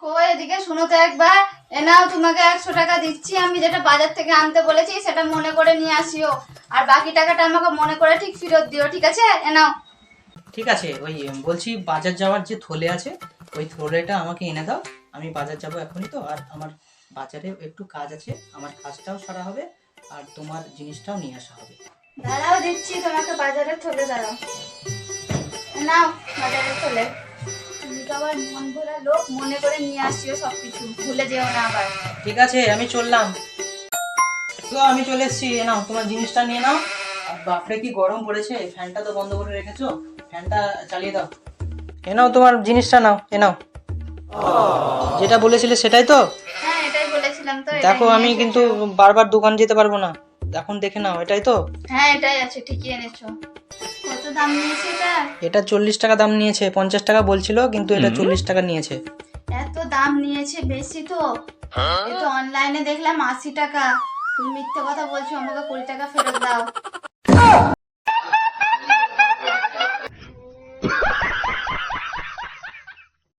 কই এদিকে শুনো তো একবার। এ নাও তোমাকে 100 টাকা দিচ্ছি, আমি যেটা বাজার থেকে আনতে বলেছি সেটা মনে করে নিয়ে আসিও। আর বাকি টাকাটা আমাকে মনে করে ঠিক ফেরত দিও, ঠিক আছে? এ নাও। ঠিক আছে, ওই বলছি বাজার যাওয়ার যে থলে আছে ওই থলেটা আমাকে এনে দাও। আমি বাজার যাব এখনই তো, আর আমার বাজারে একটু কাজ আছে, আমার কাজটাও সারা হবে আর তোমার জিনিসটাও নিয়ে আসা হবে। দাঁড়াও দিচ্ছি তোমাকে বাজারে থলে, দাঁড়াও। এ নাও বাজারে থলে। তুমি তো আবার মন ভরা লোক, মনে করে নিয়ে আসিও সবকিছু, ভুলে যেও না আবার। ঠিক আছে, আমি চললাম। তো আমি চলে এসেছি, এ নাও তোমার জিনিসটা নিয়ে নাও। আর বাপরে কি গরম পড়েছে, ফ্যানটা তো বন্ধ করে রেখেছো, ফ্যানটা চালিয়ে দাও। এ নাও তোমার জিনিসটা নাও, এ নাও। যেটা বলেছিলে সেটাই তো? হ্যাঁ এটাই বলেছিলাম তো, এটাই দেখো নিয়ে আমি কিন্তু এসেছো। বারবার দোকান যেতে পারবো না, এখন দেখে নাও, এটাই তো? হ্যাঁ এটাই আছে, ঠিকই এনেছো। কত দাম নিয়েছে এটা? এটা 40 টাকা দাম নিয়েছে, 50 টাকা বলছিল কিন্তু এটা 40 টাকা নিয়েছে। এত দাম নিয়েছে, বেশি তো। এ তো অনলাইনে দেখলাম 80 টাকা। তুমি মিথ্যে কথা বলছো, আমাকে 20 টাকা ফেরত দাও।